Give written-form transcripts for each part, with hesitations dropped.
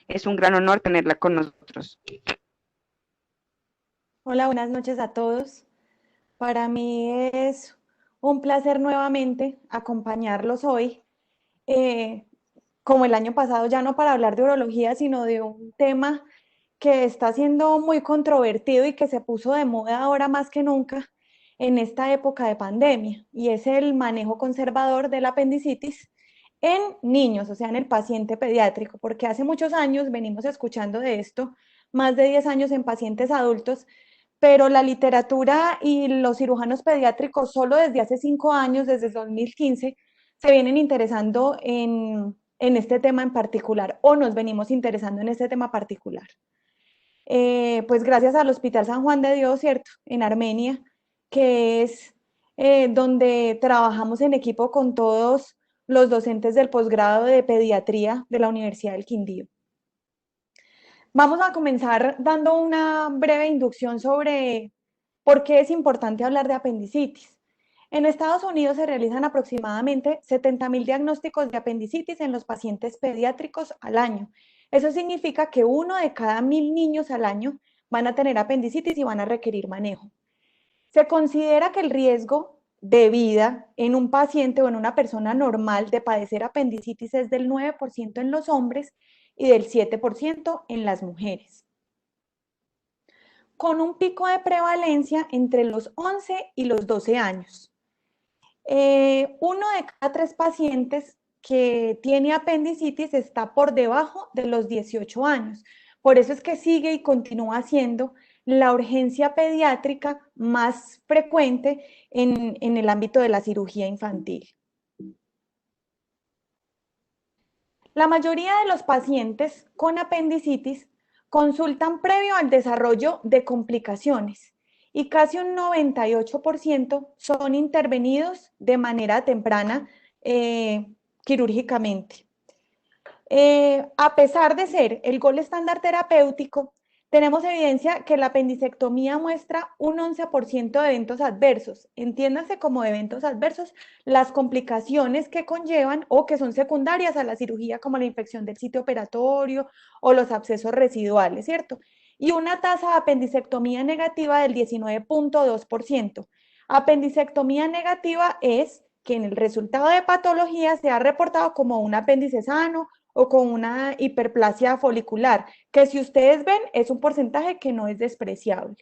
Es un gran honor tenerla con nosotros. Hola, buenas noches a todos. Para mí es un placer nuevamente acompañarlos hoy, eh, como el año pasado, ya no para hablar de urología, sino de un tema que está siendo muy controvertido y que se puso de moda ahora más que nunca en esta época de pandemia, y es el manejo conservador de la apendicitis en niños, o sea, en el paciente pediátrico, porque hace muchos años venimos escuchando de esto, más de 10 años en pacientes adultos, pero la literatura y los cirujanos pediátricos solo desde hace 5 años, desde 2015, se vienen interesando en este tema en particular, o nos venimos interesando en este tema particular. Pues gracias al Hospital San Juan de Dios, ¿cierto? En Armenia, que es donde trabajamos en equipo con todos los docentes del posgrado de pediatría de la Universidad del Quindío. Vamos a comenzar dando una breve inducción sobre por qué es importante hablar de apendicitis. En Estados Unidos se realizan aproximadamente 70.000 diagnósticos de apendicitis en los pacientes pediátricos al año. Eso significa que 1 de cada 1.000 niños al año van a tener apendicitis y van a requerir manejo. Se considera que el riesgo de vida en un paciente o en una persona normal de padecer apendicitis es del 9% en los hombres y del 7% en las mujeres, con un pico de prevalencia entre los 11 y los 12 años. 1 de cada 3 pacientes que tiene apendicitis está por debajo de los 18 años. Por eso es que sigue y continúa siendo la urgencia pediátrica más frecuente en el ámbito de la cirugía infantil. La mayoría de los pacientes con apendicitis consultan previo al desarrollo de complicaciones y casi un 98% son intervenidos de manera temprana quirúrgicamente. A pesar de ser el gol estándar terapéutico, tenemos evidencia que la apendicectomía muestra un 11% de eventos adversos. Entiéndase como eventos adversos las complicaciones que conllevan o que son secundarias a la cirugía, como la infección del sitio operatorio o los abscesos residuales, ¿cierto? Y una tasa de apendicectomía negativa del 19.2%. Apendicectomía negativa es que en el resultado de patología se ha reportado como un apéndice sano o con una hiperplasia folicular, que si ustedes ven es un porcentaje que no es despreciable.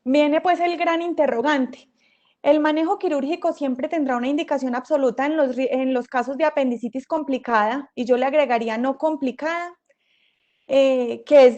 Viene pues el gran interrogante. El manejo quirúrgico siempre tendrá una indicación absoluta en los casos de apendicitis complicada, y yo le agregaría no complicada, que es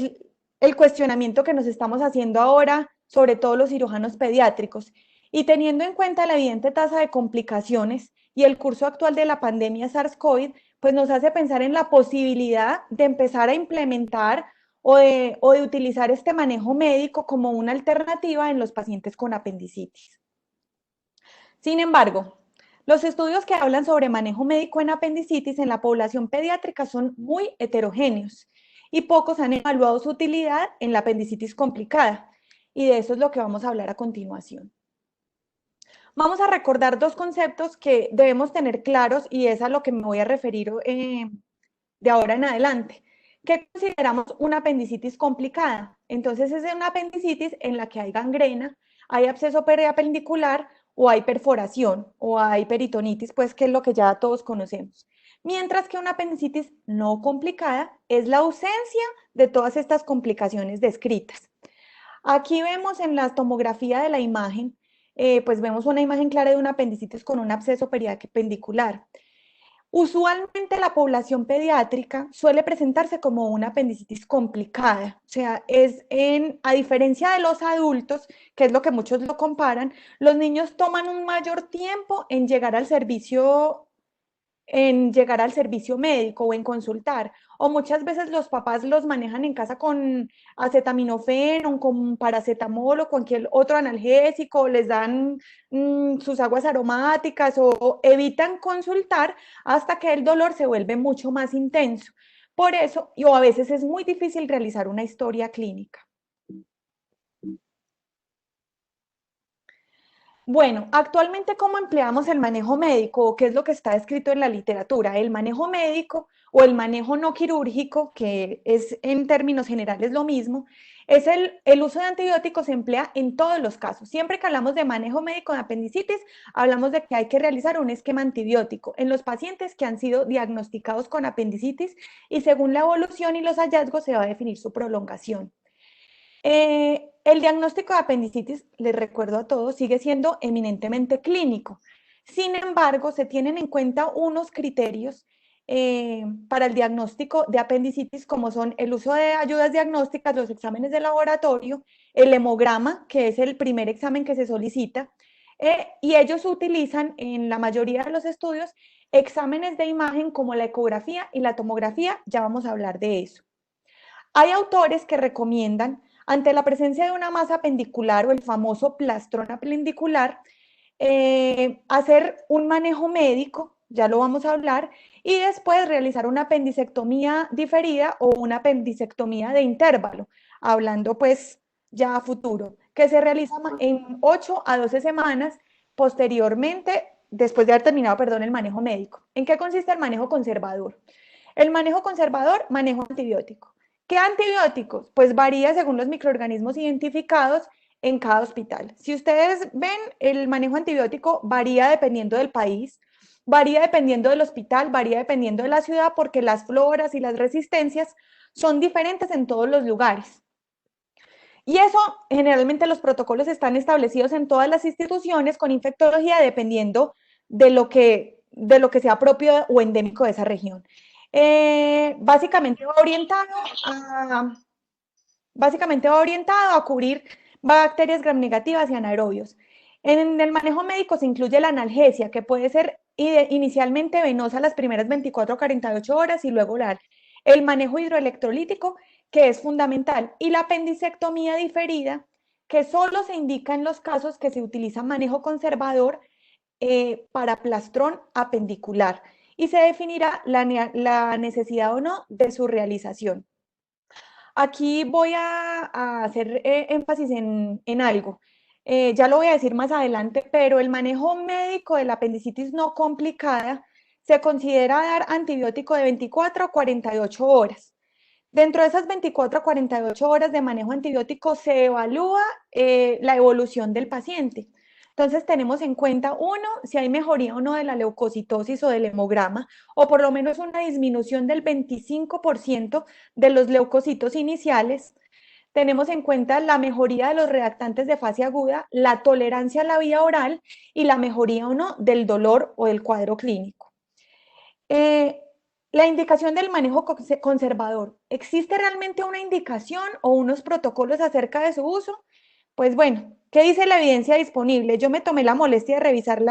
el cuestionamiento que nos estamos haciendo ahora, sobre todo los cirujanos pediátricos. Y teniendo en cuenta la evidente tasa de complicaciones y el curso actual de la pandemia SARS-CoV, pues nos hace pensar en la posibilidad de empezar a implementar o de utilizar este manejo médico como una alternativa en los pacientes con apendicitis. Sin embargo, los estudios que hablan sobre manejo médico en apendicitis en la población pediátrica son muy heterogéneos y pocos han evaluado su utilidad en la apendicitis complicada. Y de eso es lo que vamos a hablar a continuación. Vamos a recordar dos conceptos que debemos tener claros, y es a lo que me voy a referir de ahora en adelante. ¿Qué consideramos una apendicitis complicada? Entonces es una apendicitis en la que hay gangrena, hay absceso periapendicular o hay perforación o hay peritonitis, pues que es lo que ya todos conocemos. Mientras que una apendicitis no complicada es la ausencia de todas estas complicaciones descritas. Aquí vemos en la tomografía de la imagen, pues vemos una imagen clara de una apendicitis con un absceso periapendicular. Usualmente la población pediátrica suele presentarse como una apendicitis complicada, o sea, a diferencia de los adultos, que es lo que muchos lo comparan, los niños toman un mayor tiempo en llegar al servicio médico o en consultar, o muchas veces los papás los manejan en casa con acetaminofén o con paracetamol o cualquier otro analgésico, les dan sus aguas aromáticas o evitan consultar hasta que el dolor se vuelve mucho más intenso. Por eso, o a veces es muy difícil realizar una historia clínica. Bueno, actualmente, ¿cómo empleamos el manejo médico? ¿Qué es lo que está escrito en la literatura? El manejo médico o el manejo no quirúrgico, que es en términos generales lo mismo, es el uso de antibióticos se emplea en todos los casos. Siempre que hablamos de manejo médico de apendicitis, hablamos de que hay que realizar un esquema antibiótico en los pacientes que han sido diagnosticados con apendicitis y según la evolución y los hallazgos se va a definir su prolongación. El diagnóstico de apendicitis, les recuerdo a todos, sigue siendo eminentemente clínico. Sin embargo, se tienen en cuenta unos criterios para el diagnóstico de apendicitis, como son el uso de ayudas diagnósticas, los exámenes de laboratorio, el hemograma, que es el primer examen que se solicita, y ellos utilizan en la mayoría de los estudios exámenes de imagen como la ecografía y la tomografía, ya vamos a hablar de eso. Hay autores que recomiendan, ante la presencia de una masa apendicular o el famoso plastrón apendicular, hacer un manejo médico, ya lo vamos a hablar, y después realizar una apendicectomía diferida o una apendicectomía de intervalo, hablando pues ya a futuro, que se realiza en 8 a 12 semanas posteriormente, después de haber terminado, perdón, el manejo médico. ¿En qué consiste el manejo conservador? El manejo conservador, manejo antibiótico. ¿Qué antibióticos? Pues varía según los microorganismos identificados en cada hospital. Si ustedes ven, el manejo antibiótico varía dependiendo del país, varía dependiendo del hospital, varía dependiendo de la ciudad, porque las floras y las resistencias son diferentes en todos los lugares. Y eso, generalmente los protocolos están establecidos en todas las instituciones con infectología dependiendo de lo que sea propio o endémico de esa región. Básicamente va orientado a cubrir bacterias gram negativas y anaerobios. En el manejo médico se incluye la analgesia, que puede ser inicialmente venosa las primeras 24 o 48 horas y luego oral. El manejo hidroelectrolítico, que es fundamental, y la apendicectomía diferida, que solo se indica en los casos que se utiliza manejo conservador para plastrón apendicular y se definirá la necesidad o no de su realización. Aquí voy a hacer énfasis en algo. Ya lo voy a decir más adelante, pero el manejo médico de la apendicitis no complicada se considera dar antibiótico de 24 a 48 horas. Dentro de esas 24 a 48 horas de manejo antibiótico se evalúa la evolución del paciente. Entonces tenemos en cuenta, uno, si hay mejoría o no de la leucocitosis o del hemograma, o por lo menos una disminución del 25% de los leucocitos iniciales. Tenemos en cuenta la mejoría de los reactantes de fase aguda, la tolerancia a la vía oral y la mejoría o no del dolor o del cuadro clínico. La indicación del manejo conservador. ¿Existe realmente una indicación o unos protocolos acerca de su uso? Pues bueno, ¿qué dice la evidencia disponible? Yo me tomé la molestia de revisar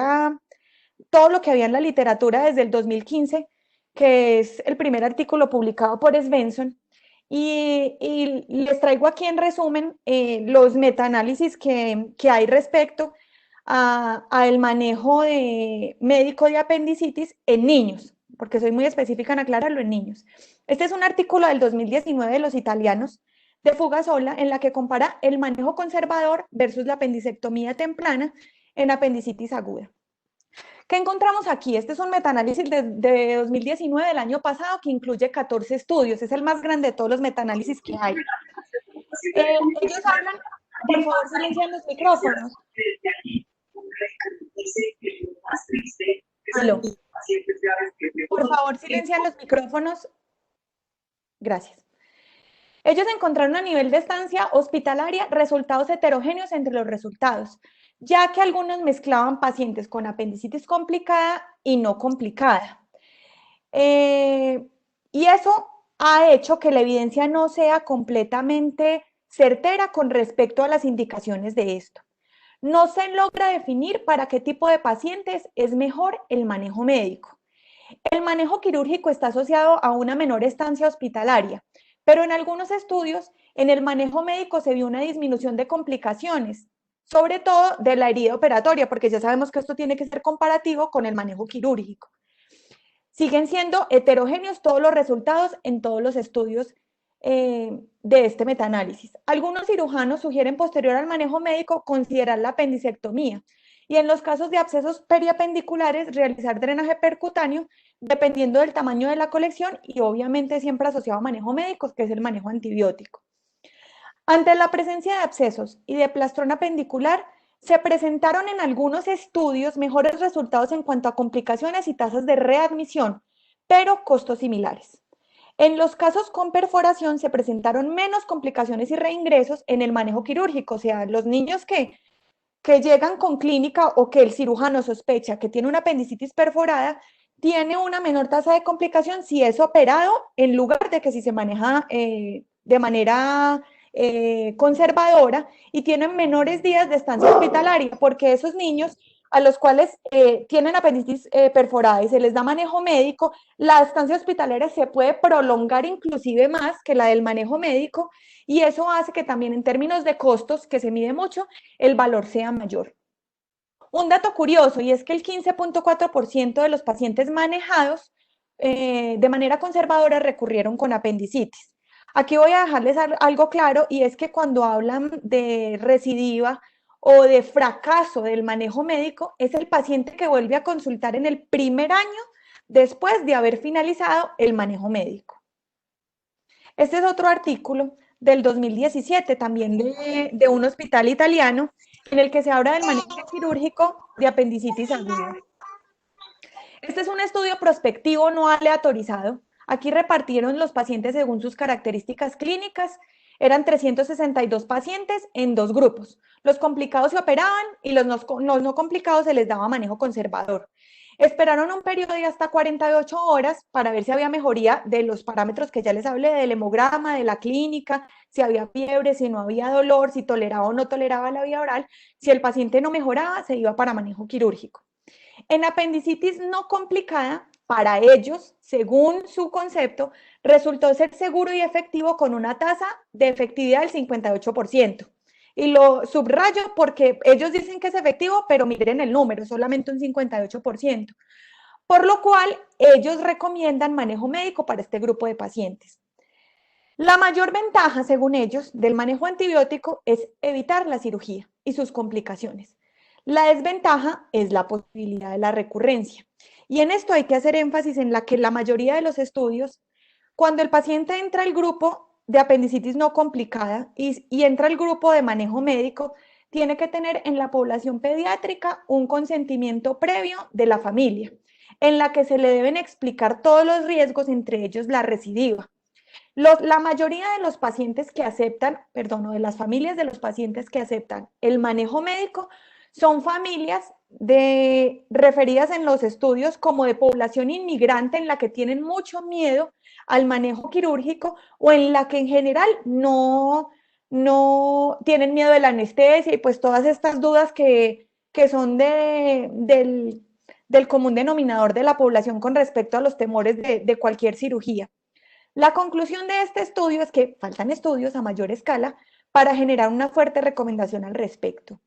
todo lo que había en la literatura desde el 2015, que es el primer artículo publicado por Svensson, y les traigo aquí en resumen los metaanálisis que hay respecto al manejo médico de apendicitis en niños, porque soy muy específica en aclararlo en niños. Este es un artículo del 2019 de los italianos, de Fugasola, en la que compara el manejo conservador versus la apendicectomía temprana en apendicitis aguda. ¿Qué encontramos aquí? Este es un metaanálisis de 2019 del año pasado que incluye 14 estudios. Es el más grande de todos los metaanálisis que hay. Ellos hablan, por favor, silencian los micrófonos. Aló. Por favor, silencian los micrófonos. Gracias. Ellos encontraron a nivel de estancia hospitalaria resultados heterogéneos entre los resultados, ya que algunos mezclaban pacientes con apendicitis complicada y no complicada. Y eso ha hecho que la evidencia no sea completamente certera con respecto a las indicaciones de esto. No se logra definir para qué tipo de pacientes es mejor el manejo médico. El manejo quirúrgico está asociado a una menor estancia hospitalaria, pero en algunos estudios, en el manejo médico se vio una disminución de complicaciones, sobre todo de la herida operatoria, porque ya sabemos que esto tiene que ser comparativo con el manejo quirúrgico. Siguen siendo heterogéneos todos los resultados en todos los estudios de este metaanálisis. Algunos cirujanos sugieren posterior al manejo médico considerar la apendicectomía y en los casos de abscesos periapendiculares realizar drenaje percutáneo dependiendo del tamaño de la colección y obviamente siempre asociado a manejo médico, que es el manejo antibiótico. Ante la presencia de abscesos y de plastrón apendicular, se presentaron en algunos estudios mejores resultados en cuanto a complicaciones y tasas de readmisión, pero costos similares. En los casos con perforación se presentaron menos complicaciones y reingresos en el manejo quirúrgico, o sea, los niños que llegan con clínica o que el cirujano sospecha que tiene una apendicitis perforada, tiene una menor tasa de complicación si es operado en lugar de que si se maneja de manera conservadora y tienen menores días de estancia hospitalaria, porque esos niños a los cuales tienen apendicitis perforada y se les da manejo médico, la estancia hospitalaria se puede prolongar inclusive más que la del manejo médico y eso hace que también en términos de costos, que se mide mucho, el valor sea mayor. Un dato curioso y es que el 15.4% de los pacientes manejados de manera conservadora recurrieron con apendicitis. Aquí voy a dejarles algo claro y es que cuando hablan de recidiva o de fracaso del manejo médico, es el paciente que vuelve a consultar en el primer año después de haber finalizado el manejo médico. Este es otro artículo del 2017, también de un hospital italiano, en el que se habla del manejo quirúrgico de apendicitis aguda. Este es un estudio prospectivo no aleatorizado. Aquí repartieron los pacientes según sus características clínicas. Eran 362 pacientes en dos grupos. Los complicados se operaban y los no complicados se les daba manejo conservador. Esperaron un periodo de hasta 48 horas para ver si había mejoría de los parámetros que ya les hablé, del hemograma, de la clínica, si había fiebre, si no había dolor, si toleraba o no toleraba la vía oral. Si el paciente no mejoraba, se iba para manejo quirúrgico. En apendicitis no complicada, para ellos, según su concepto, resultó ser seguro y efectivo con una tasa de efectividad del 58%. Y lo subrayo porque ellos dicen que es efectivo, pero miren el número, solamente un 58%. Por lo cual, ellos recomiendan manejo médico para este grupo de pacientes. La mayor ventaja, según ellos, del manejo antibiótico es evitar la cirugía y sus complicaciones. La desventaja es la posibilidad de la recurrencia. Y en esto hay que hacer énfasis en la que la mayoría de los estudios, cuando el paciente entra al grupo de apendicitis no complicada y entra al grupo de manejo médico, tiene que tener en la población pediátrica un consentimiento previo de la familia, en la que se le deben explicar todos los riesgos, entre ellos la recidiva. La mayoría de los pacientes que aceptan, perdón, o de las familias de los pacientes que aceptan el manejo médico son familias referidas en los estudios como de población inmigrante en la que tienen mucho miedo al manejo quirúrgico o en la que en general no tienen miedo de la anestesia y pues todas estas dudas que son del común denominador de la población con respecto a los temores de cualquier cirugía. La conclusión de este estudio es que faltan estudios a mayor escala para generar una fuerte recomendación al respecto.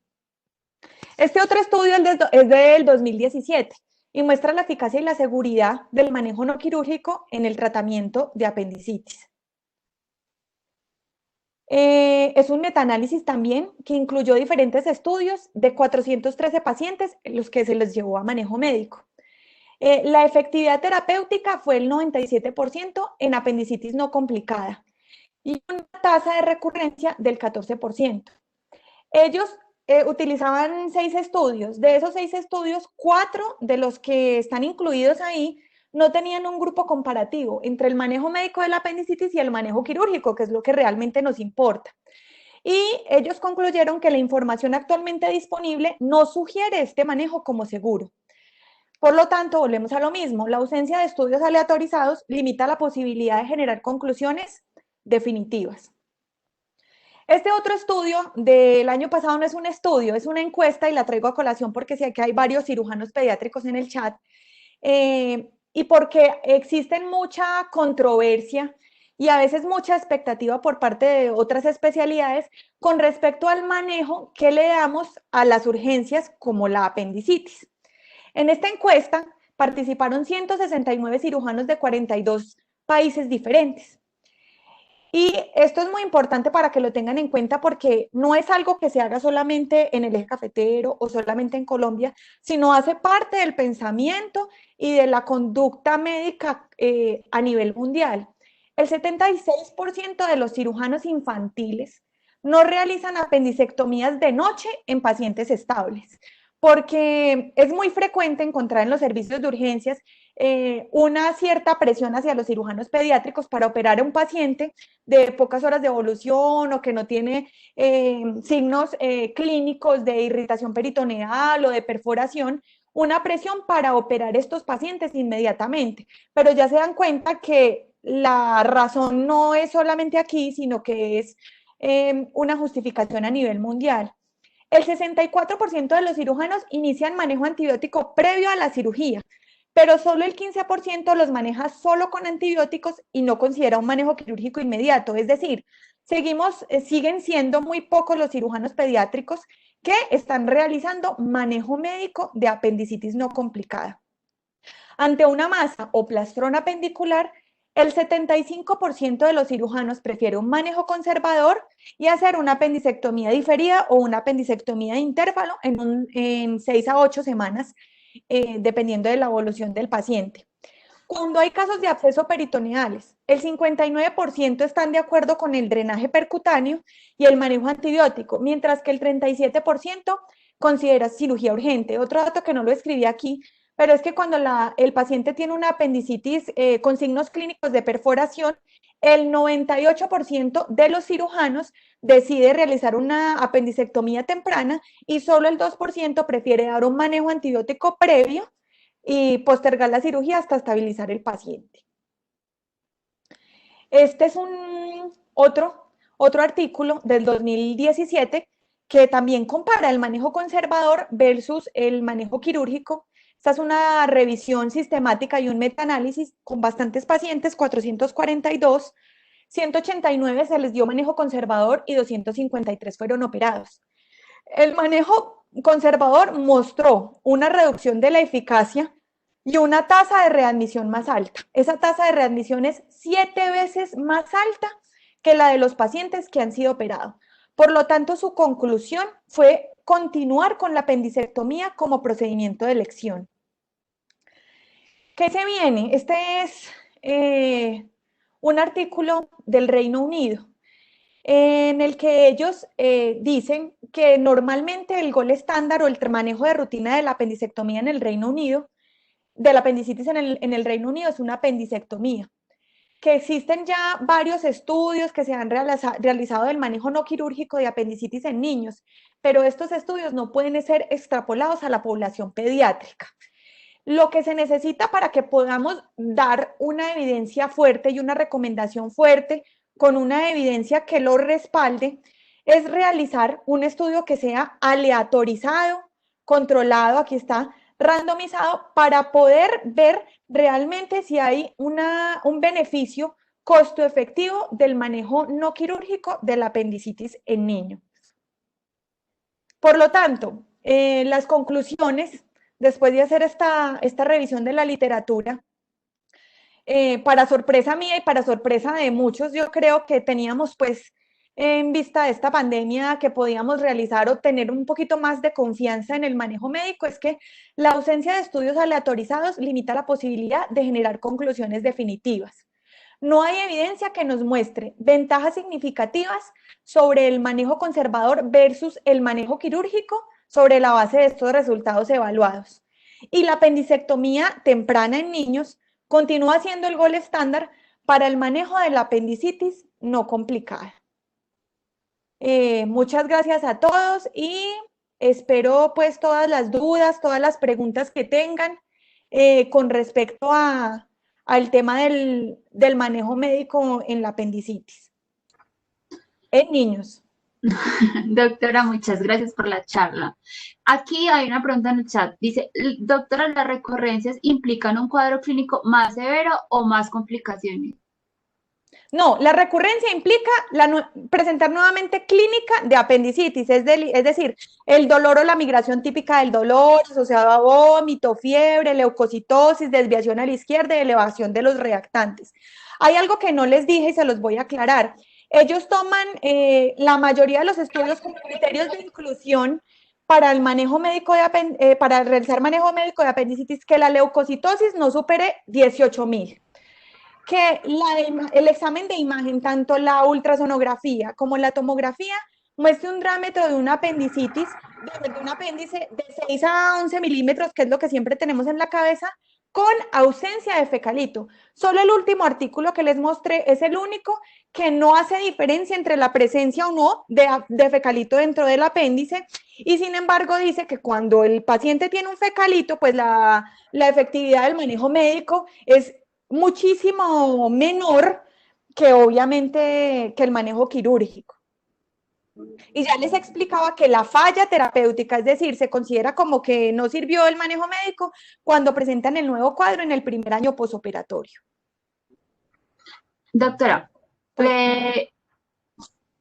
Este otro estudio es del 2017 y muestra la eficacia y la seguridad del manejo no quirúrgico en el tratamiento de apendicitis. Es un metaanálisis también que incluyó diferentes estudios de 413 pacientes en los que se les llevó a manejo médico. La efectividad terapéutica fue el 97% en apendicitis no complicada y una tasa de recurrencia del 14%. Ellos utilizaban 6 estudios. De esos 6 estudios, 4 de los que están incluidos ahí no tenían un grupo comparativo entre el manejo médico de la apendicitis y el manejo quirúrgico, que es lo que realmente nos importa. Y ellos concluyeron que la información actualmente disponible no sugiere este manejo como seguro. Por lo tanto, volvemos a lo mismo, la ausencia de estudios aleatorizados limita la posibilidad de generar conclusiones definitivas. Este otro estudio del año pasado no es un estudio, es una encuesta y la traigo a colación porque sé que hay varios cirujanos pediátricos en el chat y porque existen mucha controversia y a veces mucha expectativa por parte de otras especialidades con respecto al manejo que le damos a las urgencias como la apendicitis. En esta encuesta participaron 169 cirujanos de 42 países diferentes. Y esto es muy importante para que lo tengan en cuenta porque no es algo que se haga solamente en el eje cafetero o solamente en Colombia, sino hace parte del pensamiento y de la conducta médica a nivel mundial. El 76% de los cirujanos infantiles no realizan apendicectomías de noche en pacientes estables, porque es muy frecuente encontrar en los servicios de urgencias una cierta presión hacia los cirujanos pediátricos para operar a un paciente de pocas horas de evolución o que no tiene signos clínicos de irritación peritoneal o de perforación, una presión para operar estos pacientes inmediatamente. Pero ya se dan cuenta que la razón no es solamente aquí, sino que es una justificación a nivel mundial. El 64% de los cirujanos inician manejo antibiótico previo a la cirugía, pero solo el 15% los maneja solo con antibióticos y no considera un manejo quirúrgico inmediato. Es decir, siguen siendo muy pocos los cirujanos pediátricos que están realizando manejo médico de apendicitis no complicada. Ante una masa o plastrón apendicular, el 75% de los cirujanos prefiere un manejo conservador y hacer una apendicectomía diferida o una apendicectomía de intervalo en 6 a 8 semanas, dependiendo de la evolución del paciente. Cuando hay casos de absceso peritoneales, el 59% están de acuerdo con el drenaje percutáneo y el manejo antibiótico, mientras que el 37% considera cirugía urgente. Otro dato que no lo escribí aquí, pero es que cuando el paciente tiene una apendicitis con signos clínicos de perforación, el 98% de los cirujanos decide realizar una apendicectomía temprana y solo el 2% prefiere dar un manejo antibiótico previo y postergar la cirugía hasta estabilizar el paciente. Este es otro artículo del 2017 que también compara el manejo conservador versus el manejo quirúrgico. Esta es una revisión sistemática y un metaanálisis con bastantes pacientes, 442, 189 se les dio manejo conservador y 253 fueron operados. El manejo conservador mostró una reducción de la eficacia y una tasa de readmisión más alta. Esa tasa de readmisión es 7 veces más alta que la de los pacientes que han sido operados. Por lo tanto, su conclusión fue continuar con la apendicectomía como procedimiento de elección. ¿Qué se viene? Este es un artículo del Reino Unido en el que ellos dicen que normalmente el gol estándar o el manejo de rutina de la apendicectomía en el Reino Unido, de la apendicitis en el Reino Unido, es una apendicectomía. Que existen ya varios estudios que se han realizado del manejo no quirúrgico de apendicitis en niños, pero estos estudios no pueden ser extrapolados a la población pediátrica. Lo que se necesita para que podamos dar una evidencia fuerte y una recomendación fuerte con una evidencia que lo respalde es realizar un estudio que sea aleatorizado, controlado, aquí está, randomizado, para poder ver realmente si hay un beneficio costo efectivo del manejo no quirúrgico de la apendicitis en niños. Por lo tanto, las conclusiones, después de hacer esta revisión de la literatura, para sorpresa mía y para sorpresa de muchos, yo creo que teníamos pues en vista de esta pandemia que podíamos realizar o tener un poquito más de confianza en el manejo médico, es que la ausencia de estudios aleatorizados limita la posibilidad de generar conclusiones definitivas. No hay evidencia que nos muestre ventajas significativas sobre el manejo conservador versus el manejo quirúrgico sobre la base de estos resultados evaluados. Y la apendicectomía temprana en niños continúa siendo el gol estándar para el manejo de la apendicitis no complicada. Muchas gracias a todos y espero pues todas las dudas, todas las preguntas que tengan con respecto al tema del manejo médico en la apendicitis en niños. Doctora, muchas gracias por la charla. Aquí hay una pregunta en el chat. Dice, doctora, ¿las recurrencias implican un cuadro clínico más severo o más complicaciones? No, la recurrencia implica presentar nuevamente clínica de apendicitis, es decir, el dolor o la migración típica del dolor asociado a vómito, fiebre, leucocitosis, desviación a la izquierda y elevación de los reactantes. Hay algo que no les dije y se los voy a aclarar. Ellos toman la mayoría de los estudios como criterios de inclusión para el manejo médico para realizar manejo médico de apendicitis, que la leucocitosis no supere 18.000, que el examen de imagen, tanto la ultrasonografía como la tomografía, muestre un diámetro de una apendicitis, de un apéndice de 6 a 11 milímetros, que es lo que siempre tenemos en la cabeza, con ausencia de fecalito. Solo el último artículo que les mostré es el único que no hace diferencia entre la presencia o no de fecalito dentro del apéndice, y sin embargo dice que cuando el paciente tiene un fecalito, pues la efectividad del manejo médico es muchísimo menor que obviamente que el manejo quirúrgico. Y ya les explicaba que la falla terapéutica, es decir, se considera como que no sirvió el manejo médico cuando presentan el nuevo cuadro en el primer año posoperatorio. Doctora,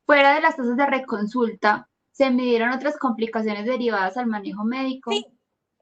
fuera de las tasas de reconsulta, ¿se midieron otras complicaciones derivadas al manejo médico? Sí.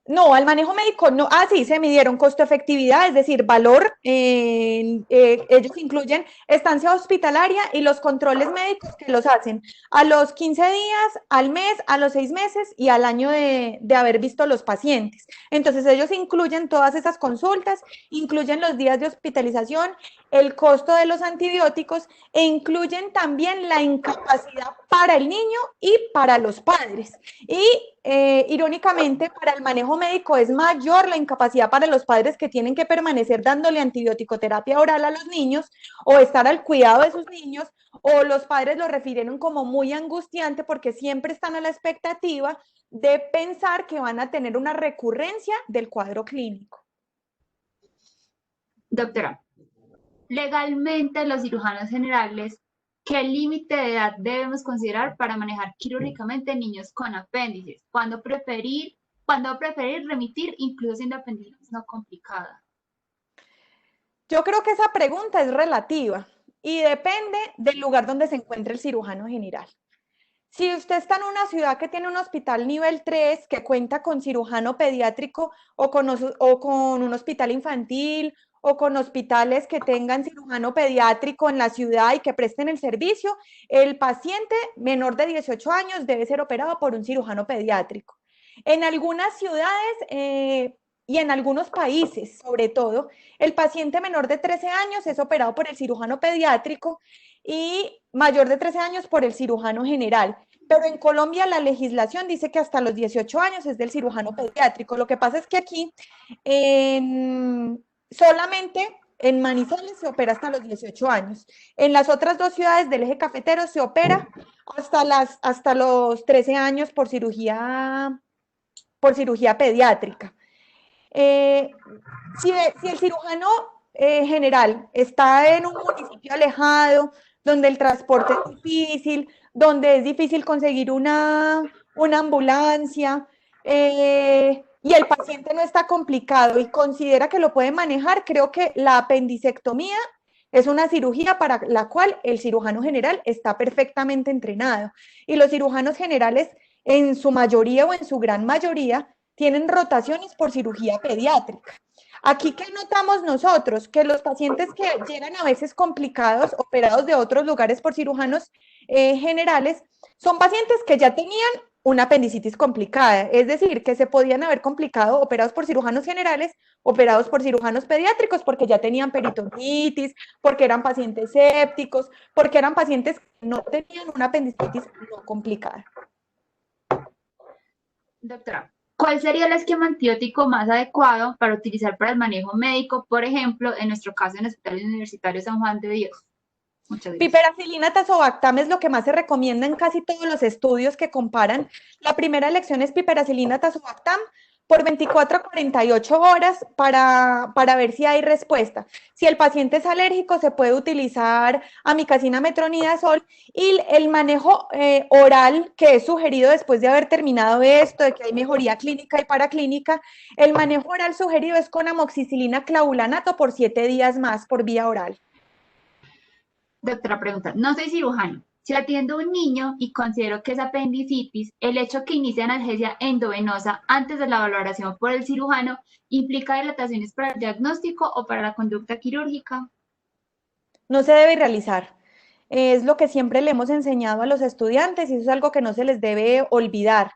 No, al manejo médico no. Sí, se midieron costo-efectividad, es decir, valor. Ellos incluyen estancia hospitalaria y los controles médicos que los hacen a los 15 días, al mes, a los 6 meses y al año de haber visto los pacientes. Entonces, ellos incluyen todas esas consultas, incluyen los días de hospitalización, el costo de los antibióticos e incluyen también la incapacidad para el niño y para los padres. Y irónicamente, para el manejo médico es mayor la incapacidad para los padres, que tienen que permanecer dándole antibiótico-terapia oral a los niños o estar al cuidado de sus niños, o los padres lo refirieron como muy angustiante porque siempre están a la expectativa de pensar que van a tener una recurrencia del cuadro clínico. Doctora, legalmente los cirujanos generales, ¿qué límite de edad debemos considerar para manejar quirúrgicamente niños con apéndices? ¿Cuándo preferir remitir, incluso siendo apendicitis no complicada? Yo creo que esa pregunta es relativa y depende del lugar donde se encuentre el cirujano general. Si usted está en una ciudad que tiene un hospital nivel 3, que cuenta con cirujano pediátrico o con un hospital infantil, o con hospitales que tengan cirujano pediátrico en la ciudad y que presten el servicio, el paciente menor de 18 años debe ser operado por un cirujano pediátrico. En algunas ciudades y en algunos países, sobre todo, el paciente menor de 13 años es operado por el cirujano pediátrico y mayor de 13 años por el cirujano general. Pero en Colombia la legislación dice que hasta los 18 años es del cirujano pediátrico. Lo que pasa es que aquí solamente en Manizales se opera hasta los 18 años. En las otras dos ciudades del eje cafetero se opera hasta los 13 años por cirugía pediátrica. Si el cirujano general está en un municipio alejado, donde el transporte es difícil, donde es difícil conseguir una ambulancia, y el paciente no está complicado y considera que lo puede manejar, creo que la apendicectomía es una cirugía para la cual el cirujano general está perfectamente entrenado. Y los cirujanos generales, en su mayoría o en su gran mayoría, tienen rotaciones por cirugía pediátrica. Aquí, ¿qué notamos nosotros? Que los pacientes que llegan a veces complicados, operados de otros lugares por cirujanos generales, son pacientes que ya tenían una apendicitis complicada, es decir, que se podían haber complicado operados por cirujanos generales, operados por cirujanos pediátricos, porque ya tenían peritonitis, porque eran pacientes sépticos, porque eran pacientes que no tenían una apendicitis no complicada. Doctora, ¿cuál sería el esquema antibiótico más adecuado para utilizar para el manejo médico, por ejemplo, en nuestro caso en el Hospital Universitario San Juan de Dios? Piperacilina tazobactam es lo que más se recomienda en casi todos los estudios que comparan. La primera elección es piperacilina tazobactam por 24 a 48 horas para ver si hay respuesta. Si el paciente es alérgico, se puede utilizar amikacina metronidazol, y el manejo oral, que es sugerido después de haber terminado esto, de que hay mejoría clínica y paraclínica, el manejo oral sugerido es con amoxicilina clavulanato por 7 días más por vía oral. Doctora, pregunta, no soy cirujano. Si atiendo a un niño y considero que es apendicitis, ¿el hecho que inicie analgesia endovenosa antes de la valoración por el cirujano implica dilataciones para el diagnóstico o para la conducta quirúrgica? no se debe realizar. Es lo que siempre le hemos enseñado a los estudiantes y eso es algo que no se les debe olvidar.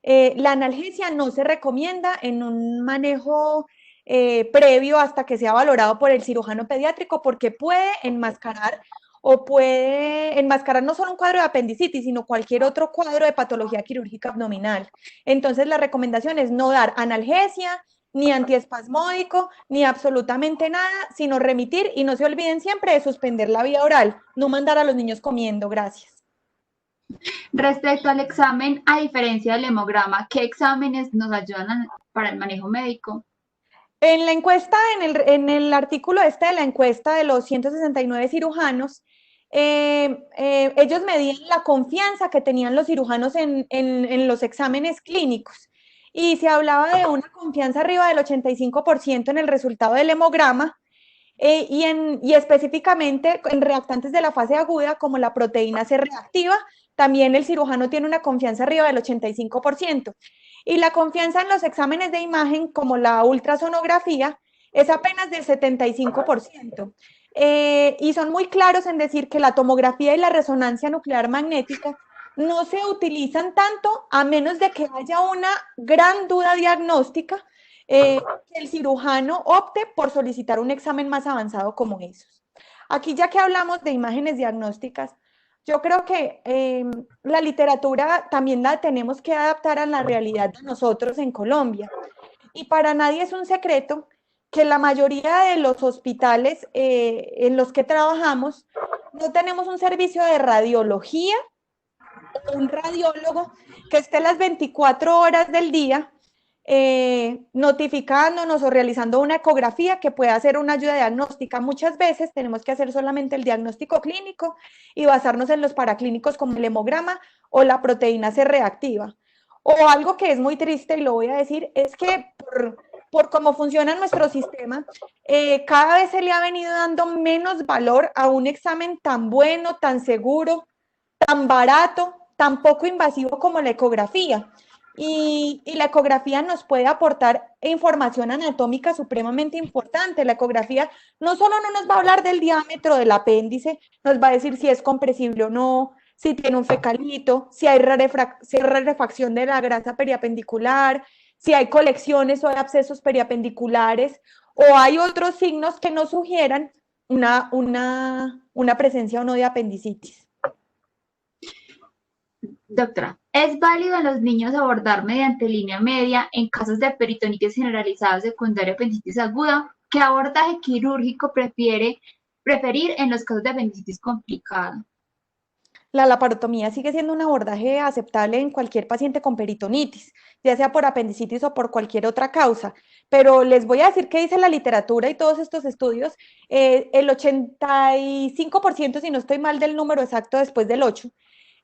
La analgesia no se recomienda en un manejo previo hasta que sea valorado por el cirujano pediátrico porque puede enmascarar o puede enmascarar no solo un cuadro de apendicitis, sino cualquier otro cuadro de patología quirúrgica abdominal. Entonces, la recomendación es no dar analgesia, ni antiespasmódico, ni absolutamente nada, sino remitir y no se olviden siempre de suspender la vía oral, no mandar a los niños comiendo, gracias. Respecto al examen, a diferencia del hemograma, ¿qué exámenes nos ayudan para el manejo médico? En la encuesta, en el artículo este de la encuesta de los 169 cirujanos, ellos medían la confianza que tenían los cirujanos en los exámenes clínicos y se hablaba de una confianza arriba del 85% en el resultado del hemograma y específicamente en reactantes de la fase aguda como la proteína C reactiva, también el cirujano tiene una confianza arriba del 85%. Y la confianza en los exámenes de imagen, como la ultrasonografía, es apenas del 75%. Y son muy claros en decir que la tomografía y la resonancia nuclear magnética no se utilizan tanto a menos de que haya una gran duda diagnóstica, que el cirujano opte por solicitar un examen más avanzado como esos. Aquí ya que hablamos de imágenes diagnósticas, yo creo que la literatura también la tenemos que adaptar a la realidad de nosotros en Colombia. Y para nadie es un secreto que la mayoría de los hospitales en los que trabajamos no tenemos un servicio de radiología o un radiólogo que esté las 24 horas del día notificándonos o realizando una ecografía que pueda hacer una ayuda diagnóstica. Muchas veces tenemos que hacer solamente el diagnóstico clínico y basarnos en los paraclínicos como el hemograma o la proteína C reactiva. O algo que es muy triste, y lo voy a decir, es que por cómo funciona nuestro sistema, cada vez se le ha venido dando menos valor a un examen tan bueno, tan seguro, tan barato, tan poco invasivo como la ecografía. Y la ecografía nos puede aportar información anatómica supremamente importante. La ecografía no solo no nos va a hablar del diámetro del apéndice, nos va a decir si es compresible o no, si tiene un fecalito, si hay rarefacción de la grasa periapendicular, si hay colecciones o abscesos periapendiculares, o hay otros signos que nos sugieran una presencia o no de apendicitis. Doctora, ¿es válido a los niños abordar mediante línea media en casos de peritonitis generalizada secundaria apendicitis aguda? ¿Qué abordaje quirúrgico preferir en los casos de apendicitis complicada? La laparotomía sigue siendo un abordaje aceptable en cualquier paciente con peritonitis, ya sea por apendicitis o por cualquier otra causa. Pero les voy a decir qué dice la literatura y todos estos estudios. El 85%, si no estoy mal del número exacto después del 8%,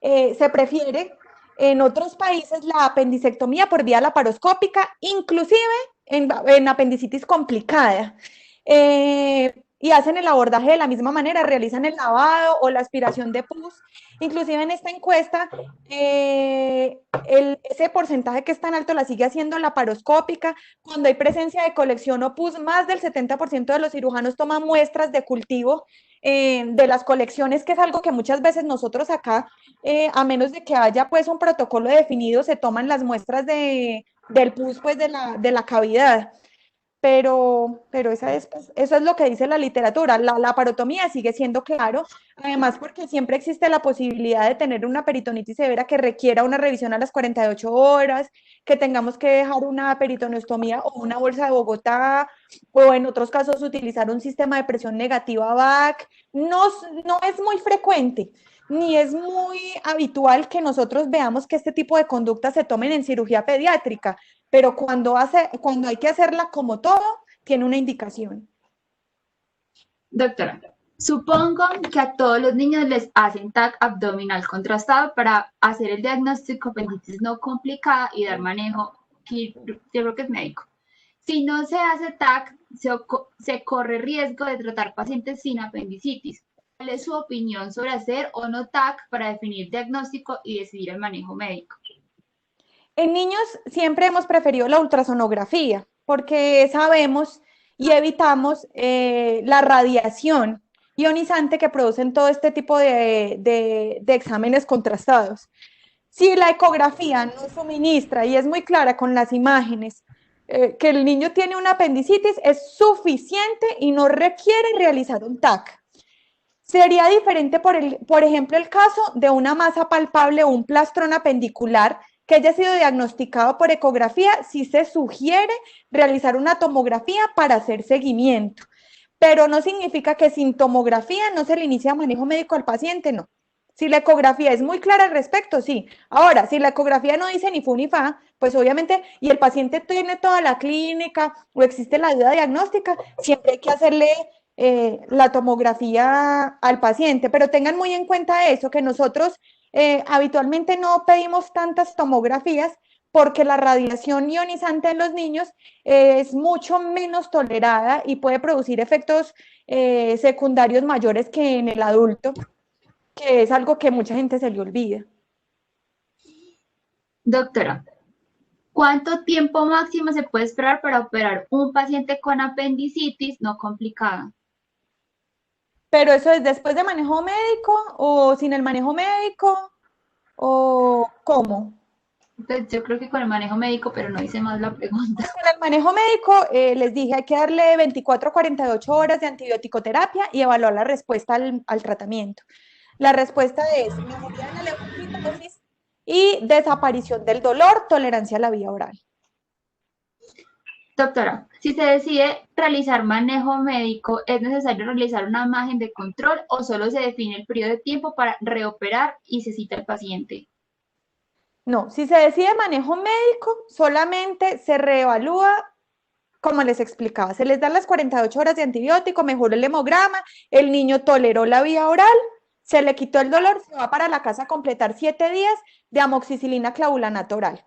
se prefiere en otros países la apendicectomía por vía laparoscópica, inclusive en apendicitis complicada. Y hacen el abordaje de la misma manera, realizan el lavado o la aspiración de pus. Inclusive en esta encuesta, ese porcentaje que es tan alto la sigue haciendo laparoscópica. Cuando hay presencia de colección o pus, más del 70% de los cirujanos toman muestras de cultivo de las colecciones, que es algo que muchas veces nosotros acá, a menos de que haya pues un protocolo definido, se toman las muestras del pus pues de la cavidad. Pero eso es lo que dice la literatura. La laparotomía sigue siendo claro, además porque siempre existe la posibilidad de tener una peritonitis severa que requiera una revisión a las 48 horas, que tengamos que dejar una peritoneostomía o una bolsa de Bogotá, o en otros casos utilizar un sistema de presión negativa VAC. No es muy frecuente, ni es muy habitual que nosotros veamos que este tipo de conductas se tomen en cirugía pediátrica, pero cuando hay que hacerla como todo, tiene una indicación. Doctora, supongo que a todos los niños les hacen TAC abdominal contrastado para hacer el diagnóstico de apendicitis no complicada y dar manejo, yo creo que es médico. Si no se hace TAC, se corre riesgo de tratar pacientes sin apendicitis. ¿Cuál es su opinión sobre hacer o no TAC para definir diagnóstico y decidir el manejo médico? En niños siempre hemos preferido la ultrasonografía porque sabemos y evitamos la radiación ionizante que producen todo este tipo de exámenes contrastados. Si la ecografía no suministra, y es muy clara con las imágenes, que el niño tiene una apendicitis, es suficiente y no requiere realizar un TAC. Sería diferente, por ejemplo, el caso de una masa palpable o un plastrón apendicular que haya sido diagnosticado por ecografía, si se sugiere realizar una tomografía para hacer seguimiento. Pero no significa que sin tomografía no se le inicia manejo médico al paciente, no. Si la ecografía es muy clara al respecto, sí. Ahora, si la ecografía no dice ni fu ni fa, pues obviamente, y el paciente tiene toda la clínica o existe la duda diagnóstica, siempre hay que hacerle la tomografía al paciente. Pero tengan muy en cuenta eso, que nosotros habitualmente no pedimos tantas tomografías porque la radiación ionizante en los niños es mucho menos tolerada y puede producir efectos secundarios mayores que en el adulto, que es algo que mucha gente se le olvida. Doctora, ¿cuánto tiempo máximo se puede esperar para operar un paciente con apendicitis no complicada? Pero eso es después de manejo médico o sin el manejo médico o cómo. Pues yo creo que con el manejo médico, pero no hice más la pregunta. Con el manejo médico, les dije, hay que darle 24 a 48 horas de antibiótico-terapia y evaluar la respuesta al tratamiento. La respuesta es mejoría de la leucocitosis y desaparición del dolor, tolerancia a la vía oral. Doctora, si se decide realizar manejo médico, ¿es necesario realizar una imagen de control o solo se define el periodo de tiempo para reoperar y se cita al paciente? No, si se decide manejo médico, solamente se reevalúa, como les explicaba, se les dan las 48 horas de antibiótico, mejoró el hemograma, el niño toleró la vía oral, se le quitó el dolor, se va para la casa a completar 7 días de amoxicilina clavulanato oral.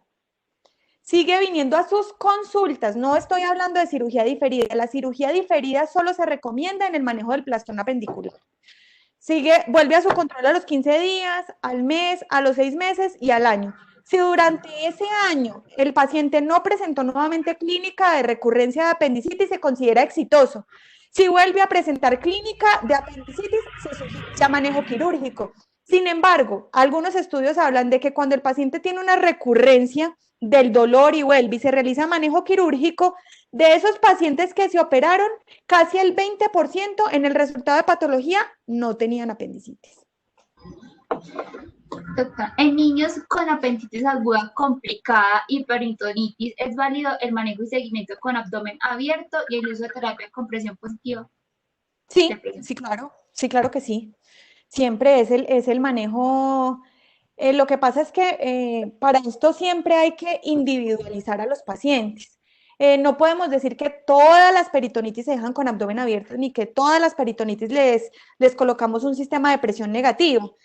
Sigue viniendo a sus consultas, no estoy hablando de cirugía diferida, la cirugía diferida solo se recomienda en el manejo del plastrón apendicular. Vuelve a su control a los 15 días, al mes, a los 6 meses y al año. Si durante ese año el paciente no presentó nuevamente clínica de recurrencia de apendicitis, se considera exitoso. Si vuelve a presentar clínica de apendicitis, se sugiere manejo quirúrgico. Sin embargo, algunos estudios hablan de que cuando el paciente tiene una recurrencia del dolor y vuelve y se realiza manejo quirúrgico, de esos pacientes que se operaron, casi el 20% en el resultado de patología no tenían apendicitis. Doctora, en niños con apendicitis aguda complicada y peritonitis, ¿es válido el manejo y seguimiento con abdomen abierto y el uso de terapia con presión positiva? Sí, sí, claro que sí. Siempre es el manejo. Lo que pasa es que para esto siempre hay que individualizar a los pacientes. No podemos decir que todas las peritonitis se dejan con abdomen abierto ni que todas las peritonitis les colocamos un sistema de presión negativo.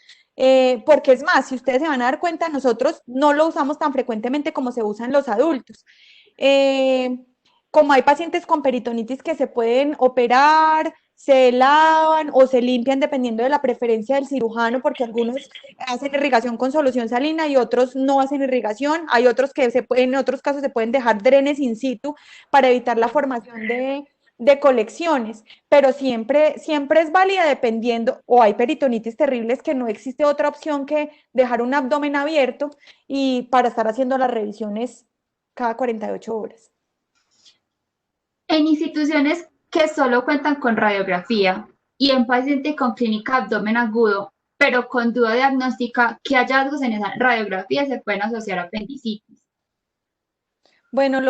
Porque es más, si ustedes se van a dar cuenta, nosotros no lo usamos tan frecuentemente como se usa en los adultos. Como hay pacientes con peritonitis que se pueden operar, se lavan o se limpian dependiendo de la preferencia del cirujano, porque algunos hacen irrigación con solución salina y otros no hacen irrigación. Hay otros que en otros casos se pueden dejar drenes in situ para evitar la formación de colecciones, pero siempre es válida dependiendo, o hay peritonitis terribles que no existe otra opción que dejar un abdomen abierto y para estar haciendo las revisiones cada 48 horas. En instituciones que solo cuentan con radiografía y en paciente con clínica abdomen agudo, pero con duda diagnóstica, ¿qué hallazgos en esa radiografía se pueden asociar a apendicitis? Bueno,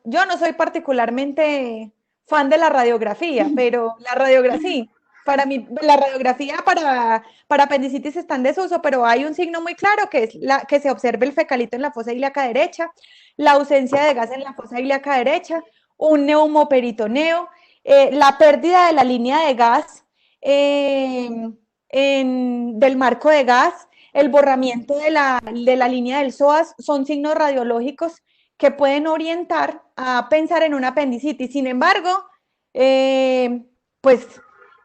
yo no soy particularmente fan de la radiografía, pero la radiografía, sí, para mí, la radiografía para apendicitis está en desuso, pero hay un signo muy claro que es que se observe el fecalito en la fosa ilíaca derecha, la ausencia de gas en la fosa ilíaca derecha, un neumoperitoneo, la pérdida de la línea de gas del marco de gas, el borramiento de la línea del psoas, son signos radiológicos que pueden orientar a pensar en una apendicitis. Sin embargo, pues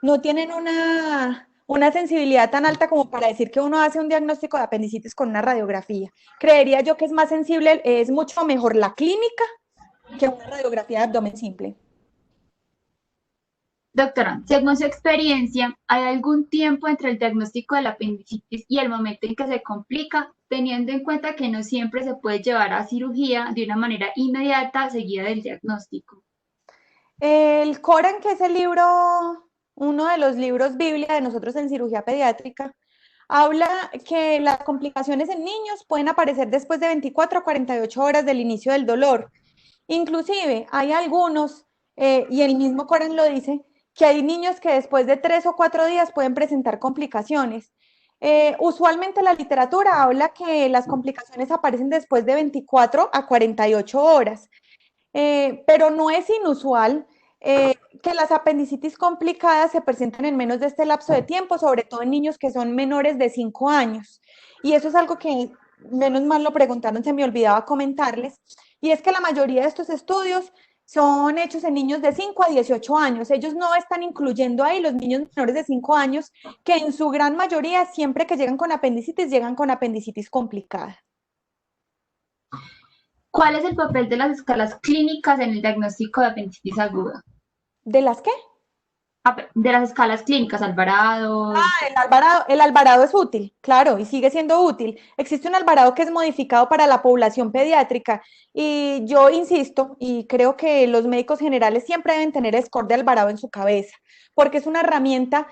no tienen una sensibilidad tan alta como para decir que uno hace un diagnóstico de apendicitis con una radiografía. Creería yo que es más sensible, es mucho mejor la clínica que una radiografía de abdomen simple. Doctora, según su experiencia, ¿hay algún tiempo entre el diagnóstico de la apendicitis y el momento en que se complica, teniendo en cuenta que no siempre se puede llevar a cirugía de una manera inmediata seguida del diagnóstico? El Corán, que es el libro, uno de los libros Biblia de nosotros en cirugía pediátrica, habla que las complicaciones en niños pueden aparecer después de 24 a 48 horas del inicio del dolor. Inclusive hay algunos, y el mismo Corán lo dice, que hay niños que después de 3 o 4 días pueden presentar complicaciones. Usualmente la literatura habla que las complicaciones aparecen después de 24 a 48 horas. Pero no es inusual que las apendicitis complicadas se presenten en menos de este lapso de tiempo, sobre todo en niños que son menores de 5 años. Y eso es algo que, menos mal lo preguntaron, se me olvidaba comentarles, y es que la mayoría de estos estudios son hechos en niños de 5 a 18 años. Ellos no están incluyendo ahí los niños menores de 5 años, que en su gran mayoría, siempre que llegan con apendicitis complicada. ¿Cuál es el papel de las escalas clínicas en el diagnóstico de apendicitis aguda? ¿De las qué? De las escalas clínicas, Alvarado. El Alvarado es útil, claro, y sigue siendo útil. Existe un Alvarado que es modificado para la población pediátrica y yo insisto, y creo que los médicos generales siempre deben tener el score de Alvarado en su cabeza, porque es una herramienta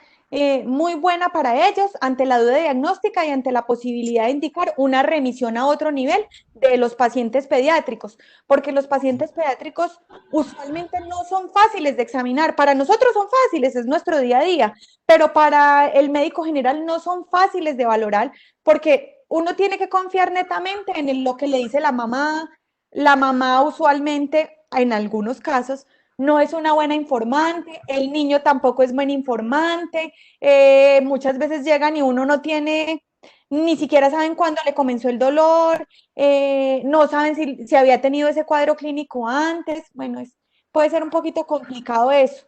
muy buena para ellos ante la duda diagnóstica y ante la posibilidad de indicar una remisión a otro nivel de los pacientes pediátricos, porque los pacientes pediátricos usualmente no son fáciles de examinar. Para nosotros son fáciles, es nuestro día a día, pero para el médico general no son fáciles de valorar porque uno tiene que confiar netamente en lo que le dice la mamá. La mamá usualmente, en algunos casos, no es una buena informante, el niño tampoco es buen informante, muchas veces llegan y uno no tiene, ni siquiera saben cuándo le comenzó el dolor, no saben si había tenido ese cuadro clínico antes. Bueno, puede ser un poquito complicado eso.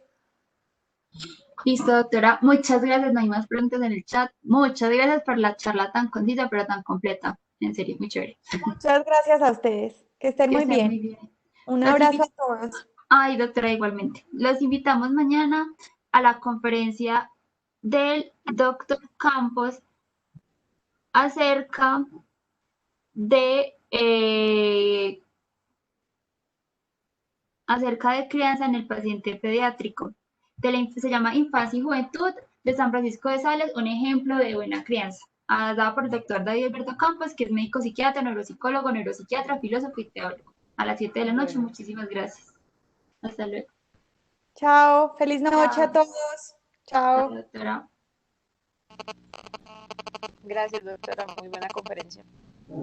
Listo, doctora. Muchas gracias. No hay más preguntas en el chat. Muchas gracias por la charla tan concisa, pero tan completa. En serio, muy chévere. Muchas gracias a ustedes, que estén Que muy estén bien. muy bien. Un Los abrazo a invito. todos. Ay, doctora, igualmente. Los invitamos mañana a la conferencia del doctor Campos acerca de crianza en el paciente pediátrico. Se llama Infancia y Juventud de San Francisco de Sales, un ejemplo de buena crianza. Dada por el doctor David Alberto Campos, que es médico psiquiatra, neuropsicólogo, neuropsiquiatra, filósofo y teólogo. A las 7 de la noche. Muchísimas gracias. Hasta luego. Chao, feliz noche a Chao. todos. Chao, Chao. doctora. Gracias, doctora. Muy buena conferencia.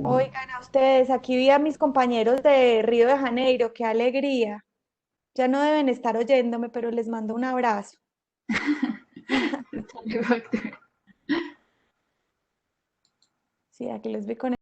Oigan a ustedes, aquí vi a mis compañeros de Río de Janeiro, qué alegría. Ya no deben estar oyéndome, pero les mando un abrazo. Hasta luego, doctora. Sí, aquí los vi con